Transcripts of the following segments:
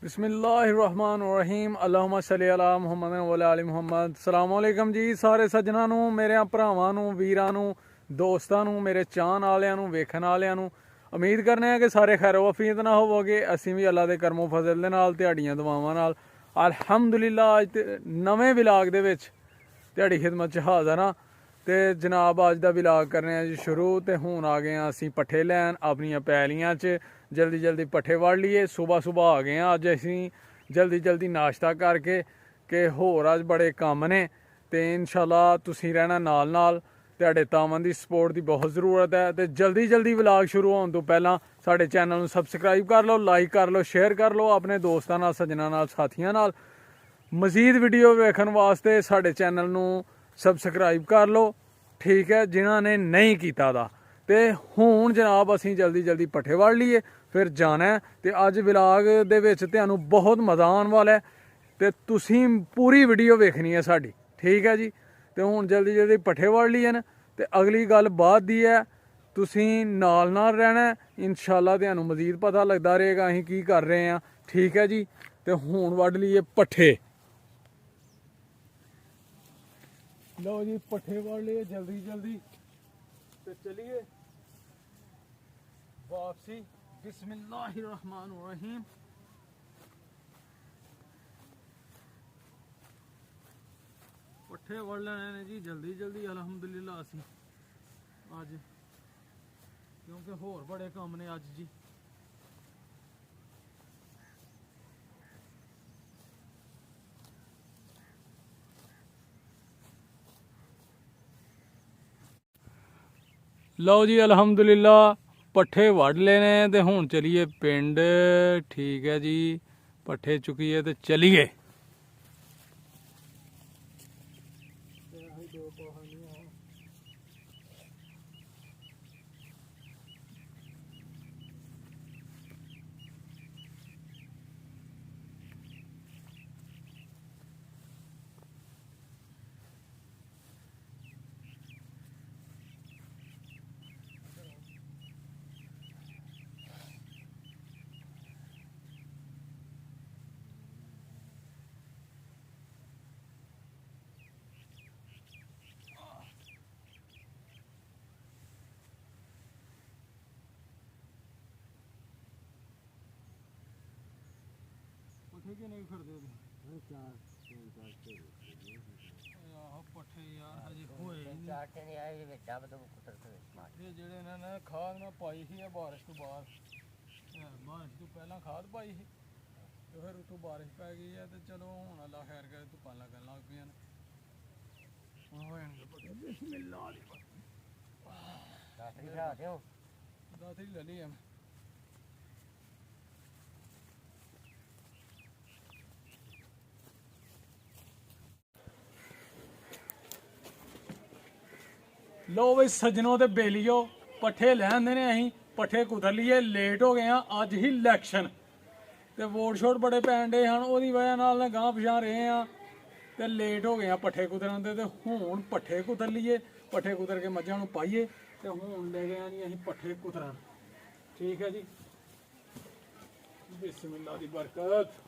बिस्मिल्लाहिर्रहमानिर्रहीम अल्लाहुम्मा सल्ली अला मुहम्मद व अला आलि मुहम्मद। अस्सलाम वालेकुम जी सारे सज्जनों ਨੂੰ ਮੇਰੇ ਭਰਾਵਾਂ ਨੂੰ ਵੀਰਾਂ ਨੂੰ ਦੋਸਤਾਂ ਨੂੰ ਮੇਰੇ ਚਾਹਣ ਵਾਲਿਆਂ ਨੂੰ ਵੇਖਣ ਵਾਲਿਆਂ ਨੂੰ ਉਮੀਦ ਕਰਨੇ ਆ ਕਿ ਸਾਰੇ ਖੈਰ ਵਫੀਦ ਨਾ ਹੋਵੋਗੇ। ਅਸੀਂ ਵੀ ਅੱਲਾ ਦੇ ਕਰਮੋ ਫਜ਼ਲ ਦੇ ਨਾਲ ਤੁਹਾਡੀਆਂ ਦੁਆਵਾਂ ਨਾਲ ਅਲਹਮਦੁਲਿਲਾ ਅੱਜ ਨਵੇਂ ਵਲੌਗ ਦੇ ਵਿੱਚ ਤੁਹਾਡੀ ਖਿਦਮਤ 'ਚ ਹਾਜ਼ਰ ਹਾਂ। ਤੇ जनाब अज का विलाग करने जी शुरू। तो हूँ आ गए असी पट्ठे लैन अपनिया पैलियां च जल्दी जल्दी पट्ठे वड़ लीए। सुबह सुबह आ गए अज असी जल्दी जल्दी नाश्ता करके कि होर अज बड़े काम ने। तो इंशाल्लाह तुसीं रहना नाल नाल। तुहाडे तावन की सपोर्ट की बहुत ज़रूरत है। तो जल्दी जल्दी विलाग शुरू होने तो पहला साडे चैनल नूं सबसक्राइब कर लो, लाइक कर लो, शेयर कर लो अपने दोस्तां नाल, सज्जनां नाल, साथियां नाल। मजीद वीडियो वेखण वास्ते साडे चैनल नूं सबसक्राइब कर लो, ठीक है, जिन्होंने नहीं किया दा। तो हुण जनाब असी जल्दी जल्दी पट्ठे वड़ लीए फिर जाना है। तो अज विलाग दे विच तुहानूं बहुत मज़ा आने वाला है। तो तुसीं पूरी वीडियो वेखनी है साडी, ठीक है जी। तो हुण जल्दी जल्दी पट्ठे वड़ लीए न। तो अगली गल बाद दी है, तुसीं नाल नाल रहना है। इंशाल्लाह तुहानूं मजीद पता लगता रहेगा असीं की कर रहे हैं, ठीक है जी। तो हुण वड़ लीए पट्ठे। लो जी पट्ठे वड़ लिए जल्दी जल्दी। तो चलिए वापसी। बिस्मिल्लाहिर्रहमानिर्रहीम। पट्ठे वड़ लेने ने जी जल्दी जल्दी अलहमदुलिल्लाह असी अज, क्योंकि होर बड़े काम ने अज जी। लो जी अलहमदुलिल्लाह पट्ठे वड़ लेने। तो हुण चलिए पिंड, ठीक है जी। पट्ठे चुकिए तो चलिए। पट्ठे क्यों नहीं खड़ते पट्ठे यार हजे होए जेड़े इन्होंने खाद मैं पाई थी बारिश तो बाद, बारिश तो पहला खाद पाई थी। तो फिर उतों बारिश पै गई है। तो चलो हुण अल्लाह खैर करे धुप्पां लगन लग पईयां ने। दातरी ले ली है। लो बई सज्जनों ते बेलियो पट्ठे लैंदे ने। अहीं पट्ठे कुतर लिए लेट हो गए हैं। अज ही इलैक्शन ते वोट शोट बड़े पैन डे हैं, ओहदी वजह नाल गांह पिछां रहे हैं। तो लेट हो गए हैं पट्ठे कुतरन दे। ते हुण पट्ठे कुतर लिए, पट्ठे कुतर के मझां नूं पाइए। तो हुण ले गए जी अहीं पट्ठे कुतरन, ठीक है जी। बिस्मिल्लाह दी बरकत।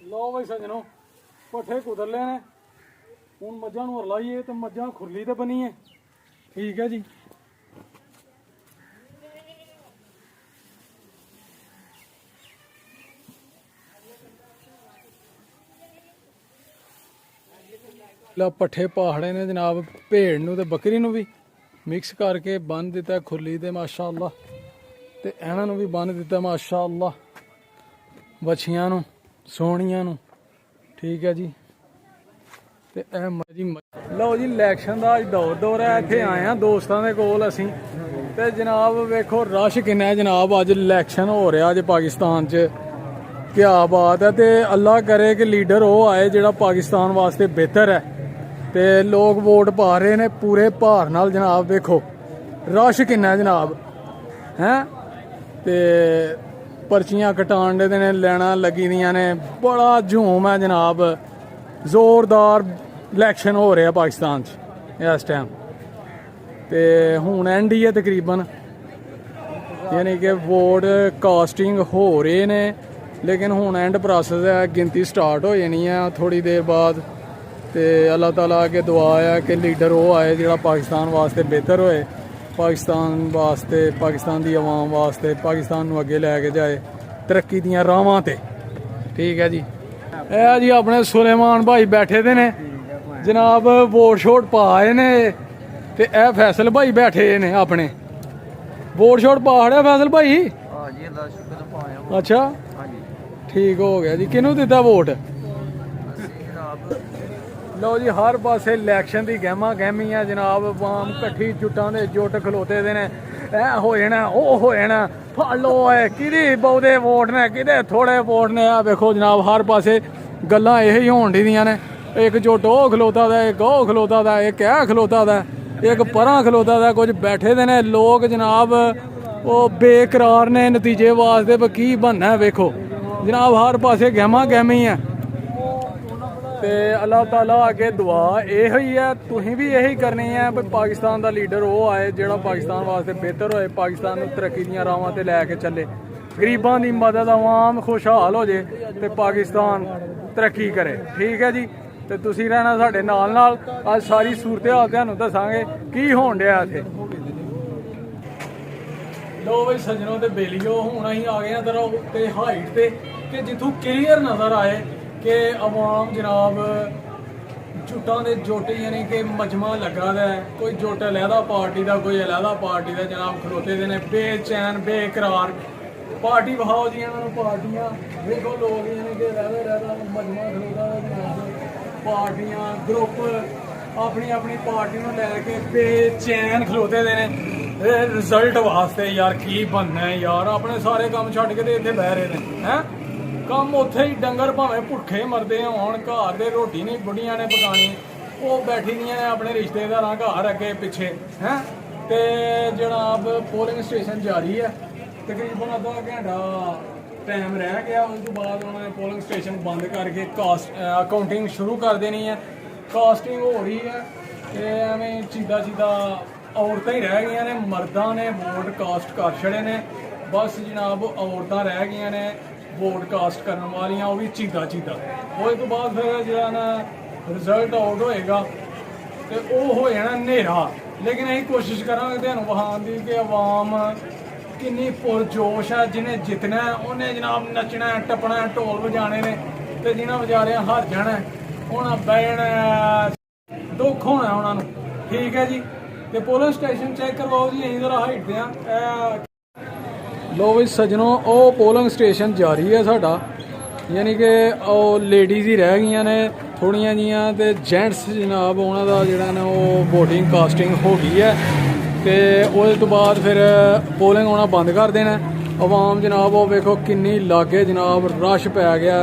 लो भाई सजनों पट्ठे कुतर ले ने। हूँ मझां नूं रलाइए तो मझां खुरली तो बनी है, ठीक है जी। ला पट्ठे पाखड़े ने जनाब भेड़ नूं ते बकरी नूं भी। ਮਿਕਸ ਕਰਕੇ ਬੰਨ ਦਿੱਤਾ ਖੁਰਲੀ ਤੇ ਮਾਸ਼ਾਅੱਲਾ, ਤੇ ਇਹਨਾਂ ਨੂੰ ਵੀ ਬੰਨ ਦਿੱਤਾ ਮਾਸ਼ਾਅੱਲਾ, ਵੱਛੀਆਂ ਨੂੰ ਸੋਹਣੀਆਂ ਨੂੰ। ਠੀਕ ਹੈ ਜੀ। ਤੇ ਇਹ ਮਜੀ ਲਓ ਜੀ, ਇਲੈਕਸ਼ਨ ਦਾ ਅੱਜ ਦੌਰ ਹੈ। ਇੱਥੇ ਆਏ ਆ ਦੋਸਤਾਂ ਦੇ ਕੋਲ ਅਸੀਂ, ਤੇ ਜਨਾਬ ਵੇਖੋ ਰਸ਼ ਕਿੰਨਾ ਹੈ ਜਨਾਬ। ਅੱਜ ਇਲੈਕਸ਼ਨ ਹੋ ਰਿਹਾ ਅੱਜ ਪਾਕਿਸਤਾਨ 'ਚ, ਕਿਆ ਬਾਤ ਹੈ। ਤੇ ਅੱਲਾ ਕਰੇ ਕਿ ਲੀਡਰ ਉਹ ਆਏ ਜਿਹੜਾ ਪਾਕਿਸਤਾਨ ਵਾਸਤੇ ਬਿਹਤਰ ਹੈ। ਤੇ ਲੋਕ ਵੋਟ ਪਾ ਰਹੇ ਨੇ ਪੂਰੇ ਭਾਰ ਨਾਲ ਜਨਾਬ। ਵੇਖੋ ਰਸ਼ ਕਿੰਨਾ ਜਨਾਬ ਹੈ। ਤੇ ਪਰਚੀਆਂ ਕਟਾਉਣ ਦੇ ਨੇ, ਲੈਣਾ ਲੱਗੀ ਦੀਆਂ ਨੇ, ਬੜਾ ਝੂਮ ਹੈ ਜਨਾਬ। ਜ਼ੋਰਦਾਰ ਇਲੈਕਸ਼ਨ ਹੋ ਰਿਹਾ ਪਾਕਿਸਤਾਨ 'ਚ ਇਸ ਟਾਈਮ। ਤੇ ਹੁਣ ਐਂਡ ਹੀ ਹੈ ਤਕਰੀਬਨ, ਯਾਨੀ ਕਿ ਵੋਟ ਕਾਸਟਿੰਗ ਹੋ ਰਹੇ ਨੇ, ਲੇਕਿਨ ਹੁਣ ਐਂਡ ਪ੍ਰੋਸੈਸ ਹੈ। ਗਿਣਤੀ ਸਟਾਰਟ ਹੋ ਜਾਣੀ ਹੈ ਥੋੜੀ ਦੇਰ ਬਾਅਦ। ਤੇ ਅੱਲਾਹ ਤਾਲਾ ਅੱਗੇ ਦੁਆ ਹੈ ਕਿ ਲੀਡਰ ਉਹ ਆਏ ਜਿਹੜਾ ਪਾਕਿਸਤਾਨ ਵਾਸਤੇ ਬਿਹਤਰ ਹੋਏ, ਪਾਕਿਸਤਾਨ ਵਾਸਤੇ, ਪਾਕਿਸਤਾਨ ਦੀ ਆਵਾਮ ਵਾਸਤੇ, ਪਾਕਿਸਤਾਨ ਨੂੰ ਅੱਗੇ ਲੈ ਕੇ ਜਾਏ ਤਰੱਕੀ ਦੀਆਂ ਰਾਹਾਂ ਤੇ। ਠੀਕ ਹੈ ਜੀ। ਇਹ ਜੀ ਆਪਣੇ ਸੁਲੇਮਾਨ ਭਾਈ ਬੈਠੇ ਦੇ ਨੇ ਜਨਾਬ, ਵੋਟ ਸ਼ੋਟ ਪਾ ਆਏ ਨੇ। ਤੇ ਇਹ ਫੈਸਲ ਭਾਈ ਬੈਠੇ ਨੇ ਆਪਣੇ, ਵੋਟ ਸ਼ੋਟ ਪਾ ਹੜਿਆ ਫੈਸਲ ਭਾਈ। ਅੱਛਾ ਠੀਕ ਹੋ ਗਿਆ ਜੀ। ਕਿਹਨੂੰ ਦਿੱਤਾ ਵੋਟ? ਲਓ ਜੀ, ਹਰ ਪਾਸੇ ਇਲੈਕਸ਼ਨ ਦੀ ਗਹਿਮਾ ਗਹਿਮੀ ਆ ਜਨਾਬ। ਆਵਾਮ ਇਕੱਠੀ ਜੁੱਟਾਂ ਦੇ ਜੁੱਟ ਖਲੋਤੇ ਦੇ ਨੇ, ਇਹ ਹੋ ਜਾਣਾ ਉਹ ਹੋ ਜਾਣਾ, ਫੜ ਲਓ ਹੈ ਕਿਹਦੀ ਬਹੁਤੇ ਵੋਟ ਨੇ ਕਿਹਦੇ ਥੋੜੇ ਵੋਟ ਨੇ। ਆ ਵੇਖੋ ਜਨਾਬ ਹਰ ਪਾਸੇ ਗੱਲਾਂ ਇਹ ਹੀ ਹੋਣ ਦੀਆਂ ਨੇ। ਇੱਕ ਜੁੱਟ ਉਹ ਖਲੋਤਾ ਦਾ, ਇੱਕ ਉਹ ਖਲੋਤਾ ਦਾ, ਇੱਕ ਇਹ ਖਲੋਤਾ ਦਾ, ਇੱਕ ਪਰਾਂ ਖਲੋਤਾ ਦਾ। ਕੁਝ ਬੈਠੇ ਦੇ ਨੇ ਲੋਕ ਜਨਾਬ, ਉਹ ਬੇਕਰਾਰ ਨੇ ਨਤੀਜੇ ਵਾਸਤੇ ਵੀ ਕੀ ਬਣਨਾ। ਵੇਖੋ ਜਨਾਬ ਹਰ ਪਾਸੇ ਗਹਿਮਾ ਗਹਿਮੀ ਹੈ। ਤੇ ਅੱਲਾਹ ਤਾਲਾ ਅੱਗੇ ਦੁਆ ਇਹੋ ਹੀ ਹੈ, ਤੁਸੀਂ ਵੀ ਇਹੀ ਕਰਨੀ ਹੈ ਵੀ ਪਾਕਿਸਤਾਨ ਦਾ ਲੀਡਰ ਉਹ ਆਏ ਜਿਹੜਾ ਪਾਕਿਸਤਾਨ ਵਾਸਤੇ ਬਿਹਤਰ ਹੋਏ, ਪਾਕਿਸਤਾਨ ਨੂੰ ਤਰੱਕੀ ਦੀਆਂ ਰਾਹਾਂ ਤੇ ਲੈ ਕੇ ਚੱਲੇ, ਗਰੀਬਾਂ ਦੀ ਮਦਦ, ਆਵਾਮ ਖੁਸ਼ਹਾਲ ਹੋ ਜੇ ਤੇ ਪਾਕਿਸਤਾਨ ਤਰੱਕੀ ਕਰੇ। ਠੀਕ ਹੈ ਜੀ। ਤੇ ਤੁਸੀਂ ਰਹਿਣਾ ਸਾਡੇ ਨਾਲ ਨਾਲ। ਅੱਜ ਸਾਰੀ ਸੂਰਤ ਹਾਲ ਤੁਹਾਨੂੰ ਦੱਸਾਂਗੇ ਕੀ ਹੋਣ ਡਿਆ ਇੱਥੇ। ਲੋ ਬਈ ਸੱਜਣੋ ਤੇ ਬੇਲੀਓ, ਹੁਣ ਅਸੀਂ ਆ ਗਏ ਹਾਂ ਜ਼ਰਾ ਉੱਤੇ ਹਾਈਟ ਤੇ, ਕਿ ਜਿੱਥੋਂ ਕਲੀਅਰ ਨਜ਼ਰ ਆਏ ਕਿ ਆਵਾਮ ਜਨਾਬ ਜੁੱਟਾਂ ਦੇ ਜੁੱਟ ਯਾਨੀ ਕਿ ਮਜਮਾ ਲੱਗਾ ਦਾ ਹੈ। ਕੋਈ ਜੁੱਟ ਅਲੱਗਾ ਪਾਰਟੀ ਦਾ, ਕੋਈ ਅਲੱਗਾ ਪਾਰਟੀ ਦਾ ਜਨਾਬ ਖਲੋਤੇ ਦੇ ਨੇ ਬੇਚੈਨ ਬੇਕਰਾਰ। ਪਾਰਟੀ ਵਹਾਓ ਜੀ ਇਹਨਾਂ ਨੂੰ ਪਾਰਟੀਆਂ। ਵੇਖੋ ਲੋਕ ਯਾਨੀ ਕਿ ਰਹਿਦਾ ਮਜਮਾ ਖਲੋਤਾ ਦਾ ਜਨਾਬ, ਪਾਰਟੀਆਂ ਗਰੁੱਪ ਆਪਣੀ ਆਪਣੀ ਪਾਰਟੀ ਨੂੰ ਲੈ ਕੇ ਬੇਚੈਨ ਖਲੋਤੇ ਦੇ ਨੇ ਰਿਜ਼ਲਟ ਵਾਸਤੇ। ਯਾਰ ਕੀ ਬਣਨਾ ਹੈ ਯਾਰ, ਆਪਣੇ ਸਾਰੇ ਕੰਮ ਛੱਡ ਕੇ ਤੇ ਇੱਥੇ ਬਹਿ ਰਹੇ ਨੇ ਹੈ। ਕੰਮ ਉੱਥੇ ਹੀ, ਡੰਗਰ ਭਾਵੇਂ ਭੁੱਖੇ ਮਰਦੇ ਹੋਣ, ਘਰ ਦੇ ਰੋਟੀ ਨਹੀਂ ਬੁੱਢੀਆਂ ਨੇ ਪਕਾਣੀ, ਉਹ ਬੈਠੀ ਦੀਆਂ ਨੇ ਆਪਣੇ ਰਿਸ਼ਤੇਦਾਰਾਂ ਘਰ ਅੱਗੇ ਪਿੱਛੇ ਹੈ। ਤੇ ਜਨਾਬ ਪੋਲਿੰਗ ਸਟੇਸ਼ਨ ਜਾਰੀ ਹੈ, ਤਕਰੀਬਨ ਅੱਧਾ ਘੰਟਾ ਟਾਈਮ ਰਹਿ ਗਿਆ। ਉਸ ਤੋਂ ਬਾਅਦ ਉਹਨਾਂ ਨੇ ਪੋਲਿੰਗ ਸਟੇਸ਼ਨ ਬੰਦ ਕਰਕੇ ਕਾਊਂਟਿੰਗ ਸ਼ੁਰੂ ਕਰ ਦੇਣੀ ਹੈ। ਕਾਸਟਿੰਗ ਹੋ ਰਹੀ ਹੈ ਤੇ ਐਵੇਂ ਚੀਦਾ ਔਰਤਾਂ ਹੀ ਰਹਿ ਗਈਆਂ ਨੇ, ਮਰਦਾਂ ਨੇ ਵੋਟ ਕਾਸਟ ਕਰ ਛੜੇ ਨੇ। ਬਸ ਜਨਾਬ ਔਰਤਾਂ ਰਹਿ ਗਈਆਂ ਨੇ ਵੋਟ ਕਾਸਟ ਕਰਨ ਵਾਲੀਆਂ, ਉਹ ਵੀ ਚੀਦਾ। ਉਸ ਤੋਂ ਬਾਅਦ ਫਿਰ ਜਿਹੜਾ ਨਾ ਰਿਜ਼ਲਟ ਆਊਟ ਹੋਏਗਾ ਤੇ ਉਹ ਹੋ ਜਾਣਾ ਹਨੇਰਾ। ਲੇਕਿਨ ਅਸੀਂ ਕੋਸ਼ਿਸ਼ ਕਰਾਂਗੇ ਤੁਹਾਨੂੰ ਵਿਖਾਉਣ ਦੀ ਕਿ ਆਵਾਮ ਕਿੰਨੀ ਪੁਰਜੋਸ਼ ਹੈ। ਜਿਹਨੇ ਜਿੱਤਣਾ ਉਹਨੇ ਜਨਾਬ ਨੱਚਣਾ ਟੱਪਣਾ, ਢੋਲ ਵਜਾਣੇ ਨੇ, ਤੇ ਜਿਹਨਾਂ ਵਿਚਾਰਿਆਂ ਹਾਰ ਜਾਣਾ ਉਹਨਾਂ ਬਹਿਣਾ, ਦੁੱਖ ਹੋਣਾ ਉਹਨਾਂ ਨੂੰ। ਠੀਕ ਹੈ ਜੀ। ਤੇ ਪੋਲਿੰਗ ਸਟੇਸ਼ਨ ਚੈੱਕ ਕਰਵਾਓ ਜੀ, ਅਸੀਂ ਜ਼ਰਾ ਹਾਈਟ ਦੇ ਆ। ਲੋ ਵੀ ਸੱਜਣੋ, ਉਹ ਪੋਲਿੰਗ ਸਟੇਸ਼ਨ ਜਾਰੀ ਹੈ ਸਾਡਾ, ਯਾਨੀ ਕਿ ਉਹ ਲੇਡੀਜ਼ ਹੀ ਰਹਿ ਗਈਆਂ ਨੇ ਥੋੜ੍ਹੀਆਂ ਜੀਆਂ, ਤੇ ਜੈਂਟਸ ਜਨਾਬ ਉਹਨਾਂ ਦਾ ਜਿਹੜਾ ਨਾ ਉਹ ਵੋਟਿੰਗ ਕਾਸਟਿੰਗ ਹੋ ਗਈ ਹੈ। ਤੇ ਉਹਦੇ ਤੋਂ ਬਾਅਦ ਫਿਰ ਪੋਲਿੰਗ ਹੋਣਾ ਬੰਦ ਕਰ ਦੇਣਾ। ਆਵਾਮ ਜਨਾਬ ਉਹ ਵੇਖੋ ਕਿੰਨੀ ਲਾਗੇ ਜਨਾਬ ਰਸ਼ ਪੈ ਗਿਆ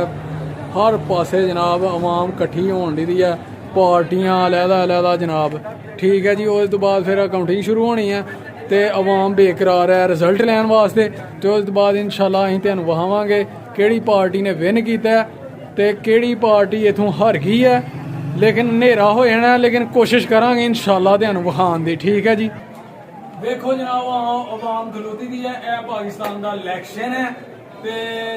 ਹਰ ਪਾਸੇ ਜਨਾਬ, ਆਵਾਮ ਇਕੱਠੀ ਹੋਣ ਦੀ ਹੈ, ਪਾਰਟੀਆਂ ਅਲੱਗ ਜਨਾਬ। ਠੀਕ ਹੈ ਜੀ। ਉਹਦੇ ਤੋਂ ਬਾਅਦ ਫਿਰ ਕਾਊਂਟਿੰਗ ਸ਼ੁਰੂ ਹੋਣੀ ਹੈ ਤੇ ਆਵਾਮ ਬੇਕਰਾਰ ਹੈ ਰਿਜ਼ਲਟ ਲੈਣ ਵਾਸਤੇ। ਤੇ ਉਸ ਤੋਂ ਬਾਅਦ ਇਨਸ਼ਾਅੱਲਾ ਅਸੀਂ ਤੁਹਾਨੂੰ ਵਿਖਾਵਾਂਗੇ ਕਿਹੜੀ ਪਾਰਟੀ ਨੇ ਵਿਨ ਕੀਤਾ ਤੇ ਕਿਹੜੀ ਪਾਰਟੀ ਇਥੋਂ ਹਾਰ ਗਈ ਹੈ। ਲੇਕਿਨ ਹਨੇਰਾ ਹੋ ਜਾਣਾ, ਲੇਕਿਨ ਕੋਸ਼ਿਸ਼ ਕਰਾਂਗੇ ਇਨਸ਼ਾਅੱਲਾ ਤੁਹਾਨੂੰ ਵਿਖਾਉਣ ਦੀ। ਠੀਕ ਹੈ ਜੀ। ਵੇਖੋ ਜਨਾਬ ਆਵਾਮ ਖਲੋਤੀ ਦੀ ਹੈ, ਇਹ ਪਾਕਿਸਤਾਨ ਦਾ ਇਲੈਕਸ਼ਨ ਹੈ ਤੇ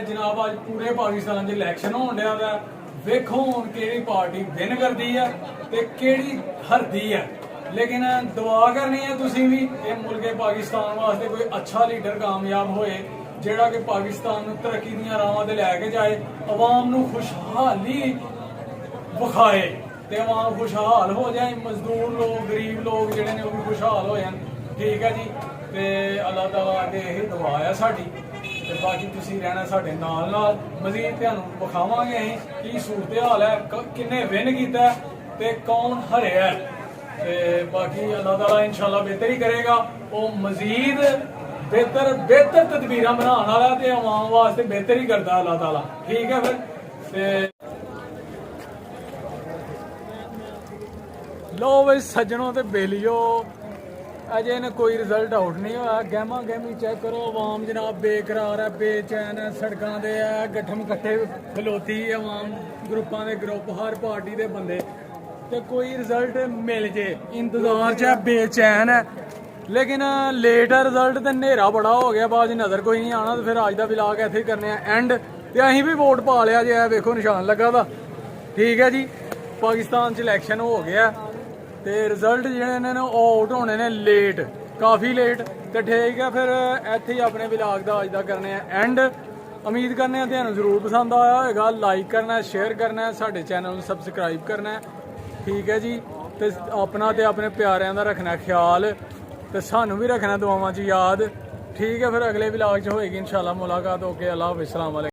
ਜਨਾਬ ਅੱਜ ਪੂਰੇ ਪਾਕਿਸਤਾਨ 'ਚ ਇਲੈਕਸ਼ਨ ਹੋਣ ਡਿਆ ਵਾ। ਵੇਖੋ ਹੁਣ ਕਿਹੜੀ ਪਾਰਟੀ ਵਿਨ ਕਰਦੀ ਹੈ ਤੇ ਕਿਹੜੀ ਹਾਰਦੀ ਹੈ। ਲੇਕਿਨ ਦੁਆ ਕਰਨੀ ਹੈ ਤੁਸੀਂ ਵੀ ਇਹ ਮੁਲਕ ਪਾਕਿਸਤਾਨ ਵਾਸਤੇ ਕੋਈ ਅੱਛਾ ਲੀਡਰ ਕਾਮਯਾਬ ਹੋਏ ਜਿਹੜਾ ਕਿ ਪਾਕਿਸਤਾਨ ਨੂੰ ਤਰੱਕੀ ਦੀਆਂ ਰਾਹਾਂ ਤੇ ਲੈ ਕੇ ਜਾਏ, ਆਵਾਮ ਨੂੰ ਖੁਸ਼ਹਾਲੀ ਵਿਖਾਏ। ਤੇ ਆਵਾਮ ਖੁਸ਼ਹਾਲ ਹੋ ਜਾਏ, ਮਜ਼ਦੂਰ ਲੋਕ ਗਰੀਬ ਲੋਕ ਜਿਹੜੇ ਨੇ ਉਹ ਵੀ ਖੁਸ਼ਹਾਲ ਹੋ ਜਾਣ। ਠੀਕ ਹੈ ਜੀ, ਤੇ ਅੱਲਾਹ ਤਾਲਾ ਅੱਗੇ ਇਹ ਦੁਆ ਆ ਸਾਡੀ, ਤੇ ਬਾਕੀ ਤੁਸੀਂ ਰਹਿਣਾ ਸਾਡੇ ਨਾਲ ਨਾਲ। ਮਜ਼ੀਦ ਤੁਹਾਨੂੰ ਵਿਖਾਵਾਂਗੇ ਅਸੀਂ ਕੀ ਸੂਰਤ ਹਾਲ ਹੈ, ਕਿੰਨੇ ਵਿਨ ਕੀਤਾ ਤੇ ਕੌਣ ਹਰਿਆ, ਤੇ ਬਾਕੀ ਅੱਲਾਹ ਤਾਲਾ ਇਨਸ਼ਾਅੱਲਾ ਬਿਹਤਰ ਹੀ ਕਰੇਗਾ। ਉਹ ਮਜ਼ੀਦ ਬਿਹਤਰ ਤਦਬੀਰਾਂ ਬਣਾਉਣ ਵਾਲਾ ਤੇ ਆਵਾਮ ਵਾਸਤੇ ਬਿਹਤਰ ਹੀ ਕਰਦਾ ਅੱਲਾਹ ਤਾਲਾ। ਠੀਕ ਹੈ ਫਿਰ ਤੇ लो भाई सज्जनों ते बेलियो, अजे ने कोई रिजल्ट आउट नहीं होया। गहमा गहमी चेक करो, आवाम जनाब बेकरार है, बेचैन है, सड़कों से है गठम कट्ठे खलोती आवाम, ग्रुपां दे ग्रुप, हर पार्टी दे बंदे, ते कोई रिजल्ट मिल जे इंतजार च है, बेचैन है। लेकिन लेट है रिजल्ट, ते नेरा बड़ा हो गया, बाद नज़र कोई नहीं आना। तो फिर अज का विलाग इत्थे करने एंड, ते असीं भी वोट पा लिया जे, वेखो निशान लगा दा। ठीक है जी, पाकिस्तान च इलैक्शन हो गया ਤੇ ਰਿਜ਼ਲਟ ਜਿਹੜੇ ਨੇ ਆਊਟ ਹੋਣੇ ਨੇ ਲੇਟ, ਕਾਫੀ ਲੇਟ। ਤੇ ਠੀਕ ਹੈ ਫਿਰ ਇੱਥੇ ਹੀ ਆਪਣੇ ਵਲੌਗ ਦਾ ਅੱਜ ਦਾ ਕਰਨੇ ਆ ਐਂਡ। ਉਮੀਦ ਕਰਨੇ ਆ ਤੁਹਾਨੂੰ ਜ਼ਰੂਰ ਪਸੰਦ ਆਇਆ ਹੋਵੇਗਾ। ਲਾਈਕ ਕਰਨਾ, ਸ਼ੇਅਰ ਕਰਨਾ, ਸਾਡੇ ਚੈਨਲ ਨੂੰ ਸਬਸਕ੍ਰਾਈਬ ਕਰਨਾ। ਠੀਕ ਹੈ ਜੀ, ਤੇ ਆਪਣਾ ਤੇ ਆਪਣੇ ਪਿਆਰਿਆਂ ਦਾ ਰੱਖਣਾ ਖਿਆਲ, ਤੇ ਸਾਨੂੰ ਵੀ ਰੱਖਣਾ ਦੁਆਵਾਂ 'ਚ ਯਾਦ। ਠੀਕ ਹੈ, ਫਿਰ ਅਗਲੇ ਵਲੌਗ 'ਚ ਹੋਏਗੀ ਇਨਸ਼ਾਅੱਲਾ ਮੁਲਾਕਾਤ। ਓਕੇ, ਅੱਲਾਹ ਹਾਫਿਜ਼, ਸਲਾਮ ਅਲੈਕੁਮ।